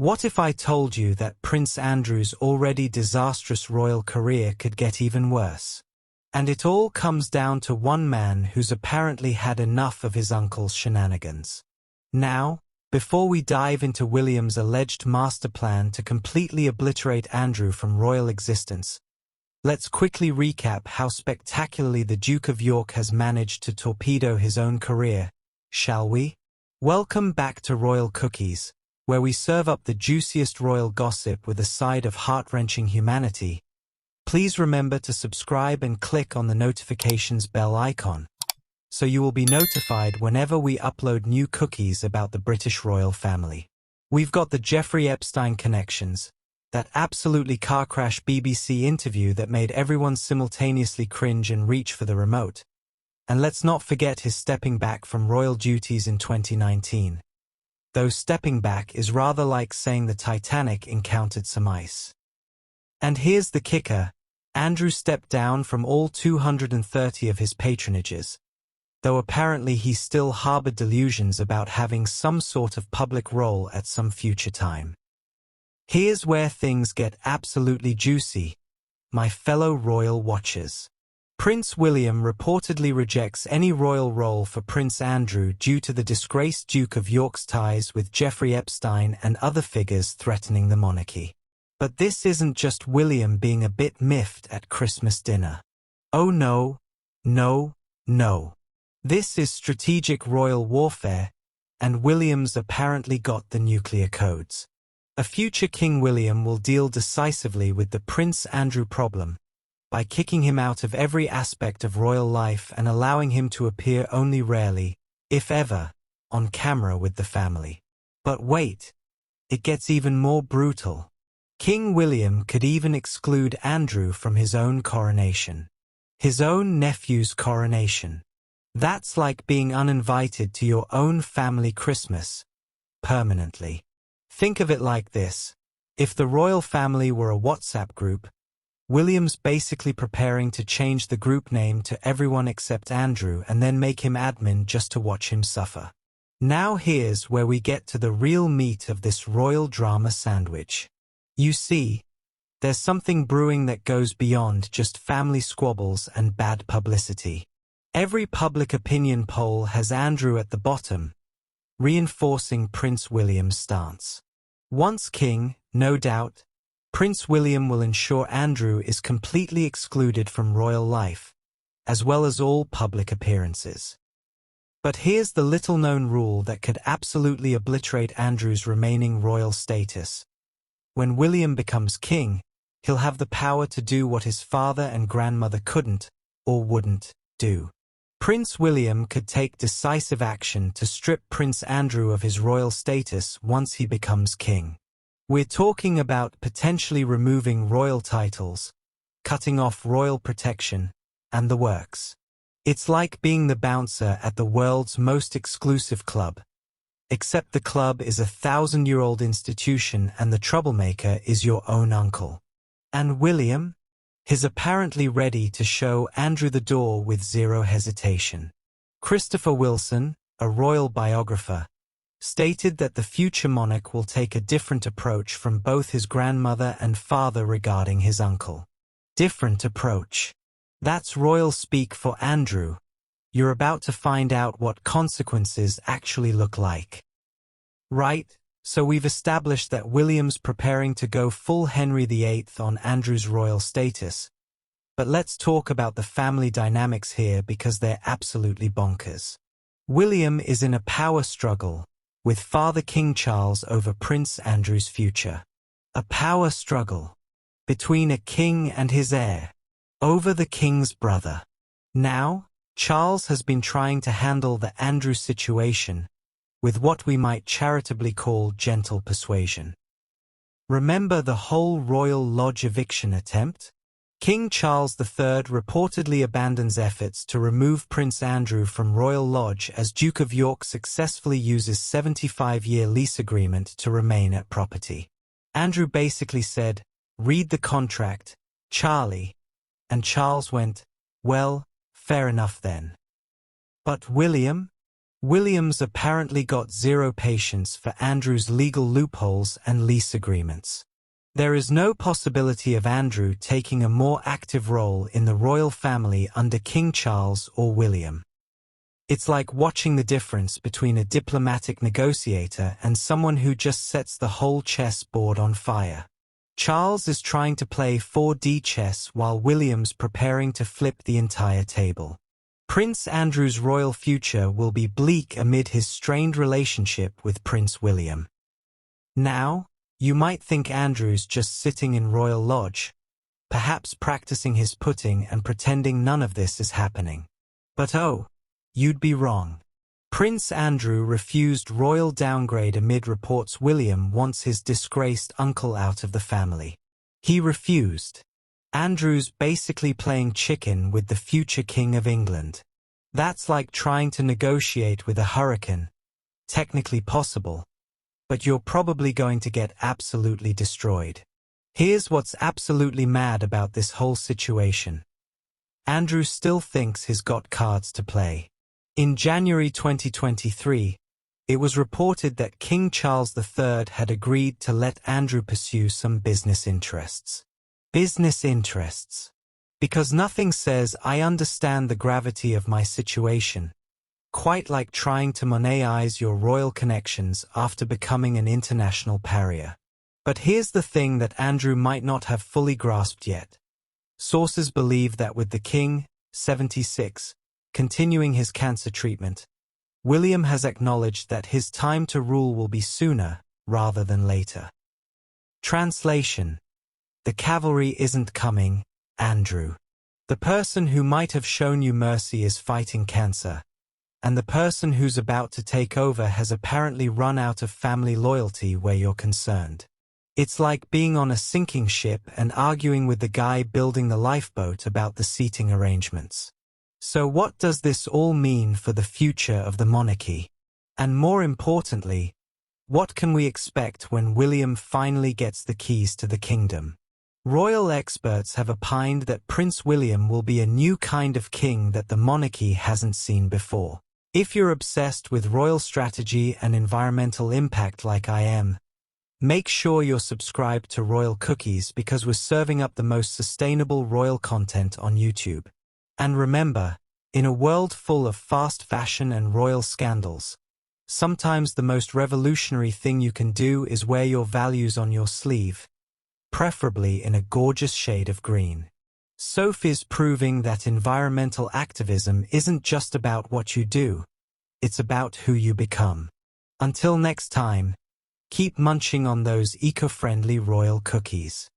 What if I told you that Prince Andrew's already disastrous royal career could get even worse? And it all comes down to one man who's apparently had enough of his uncle's shenanigans. Now, before we dive into William's alleged master plan to completely obliterate Andrew from royal existence, let's quickly recap how spectacularly the Duke of York has managed to torpedo his own career, shall we? Welcome back to Royal Cookies, where we serve up the juiciest royal gossip with a side of heart-wrenching humanity. Please remember to subscribe and click on the notifications bell icon, so you will be notified whenever we upload new cookies about the British royal family. We've got the Jeffrey Epstein connections, that absolutely car crash BBC interview that made everyone simultaneously cringe and reach for the remote. And let's not forget his stepping back from royal duties in 2019. Though stepping back is rather like saying the Titanic encountered some ice. And here's the kicker: Andrew stepped down from all 230 of his patronages, though apparently he still harbored delusions about having some sort of public role at some future time. Here's where things get absolutely juicy, my fellow royal watchers. Prince William reportedly rejects any royal role for Prince Andrew due to the disgraced Duke of York's ties with Jeffrey Epstein and other figures threatening the monarchy. But this isn't just William being a bit miffed at Christmas dinner. Oh no, no, no. This is strategic royal warfare, and William's apparently got the nuclear codes. A future King William will deal decisively with the Prince Andrew problem by kicking him out of every aspect of royal life and allowing him to appear only rarely, if ever, on camera with the family. But wait, it gets even more brutal. King William could even exclude Andrew from his own coronation. His own nephew's coronation. That's like being uninvited to your own family Christmas. Permanently. Think of it like this. If the royal family were a WhatsApp group, William's basically preparing to change the group name to everyone except Andrew and then make him admin just to watch him suffer. Now here's where we get to the real meat of this royal drama sandwich. You see, there's something brewing that goes beyond just family squabbles and bad publicity. Every public opinion poll has Andrew at the bottom, reinforcing Prince William's stance. Once king, no doubt, Prince William will ensure Andrew is completely excluded from royal life, as well as all public appearances. But here's the little-known rule that could absolutely obliterate Andrew's remaining royal status. When William becomes king, he'll have the power to do what his father and grandmother couldn't, or wouldn't, do. Prince William could take decisive action to strip Prince Andrew of his royal status once he becomes king. We're talking about potentially removing royal titles, cutting off royal protection, and the works. It's like being the bouncer at the world's most exclusive club. Except the club is a 1,000-year-old institution and the troublemaker is your own uncle. And William? He's apparently ready to show Andrew the door with zero hesitation. Christopher Wilson, a royal biographer, stated that the future monarch will take a different approach from both his grandmother and father regarding his uncle. Different approach. That's royal speak for Andrew. You're about to find out what consequences actually look like. Right, so we've established that William's preparing to go full Henry VIII on Andrew's royal status. But let's talk about the family dynamics here because they're absolutely bonkers. William is in a power struggle with Father King Charles over Prince Andrew's future. A power struggle between a king and his heir over the king's brother. Now, Charles has been trying to handle the Andrew situation with what we might charitably call gentle persuasion. Remember the whole Royal Lodge eviction attempt? King Charles III reportedly abandons efforts to remove Prince Andrew from Royal Lodge as Duke of York successfully uses 75-year lease agreement to remain at property. Andrew basically said, "Read the contract, Charlie," and Charles went, "Well, fair enough then." But William? William's apparently got zero patience for Andrew's legal loopholes and lease agreements. There is no possibility of Andrew taking a more active role in the royal family under King Charles or William. It's like watching the difference between a diplomatic negotiator and someone who just sets the whole chessboard on fire. Charles is trying to play 4D chess while William's preparing to flip the entire table. Prince Andrew's royal future will be bleak amid his strained relationship with Prince William. Now, you might think Andrew's just sitting in Royal Lodge, perhaps practicing his putting and pretending none of this is happening. But oh, you'd be wrong. Prince Andrew refused royal downgrade amid reports William wants his disgraced uncle out of the family. He refused. Andrew's basically playing chicken with the future King of England. That's like trying to negotiate with a hurricane. Technically possible, but you're probably going to get absolutely destroyed. Here's what's absolutely mad about this whole situation. Andrew still thinks he's got cards to play. In January 2023, it was reported that King Charles III had agreed to let Andrew pursue some business interests. Business interests. Because nothing says I understand the gravity of my situation. Quite like trying to monetize your royal connections after becoming an international pariah. But here's the thing that Andrew might not have fully grasped yet. Sources believe that with the king, 76, continuing his cancer treatment, William has acknowledged that his time to rule will be sooner rather than later. Translation: the cavalry isn't coming, Andrew. The person who might have shown you mercy is fighting cancer, and the person who's about to take over has apparently run out of family loyalty where you're concerned. It's like being on a sinking ship and arguing with the guy building the lifeboat about the seating arrangements. So what does this all mean for the future of the monarchy? And more importantly, what can we expect when William finally gets the keys to the kingdom? Royal experts have opined that Prince William will be a new kind of king that the monarchy hasn't seen before. If you're obsessed with royal strategy and environmental impact like I am, make sure you're subscribed to Royal Cookies because we're serving up the most sustainable royal content on YouTube. And remember, in a world full of fast fashion and royal scandals, sometimes the most revolutionary thing you can do is wear your values on your sleeve, preferably in a gorgeous shade of green. Sophie's proving that environmental activism isn't just about what you do, it's about who you become. Until next time, keep munching on those eco-friendly royal cookies.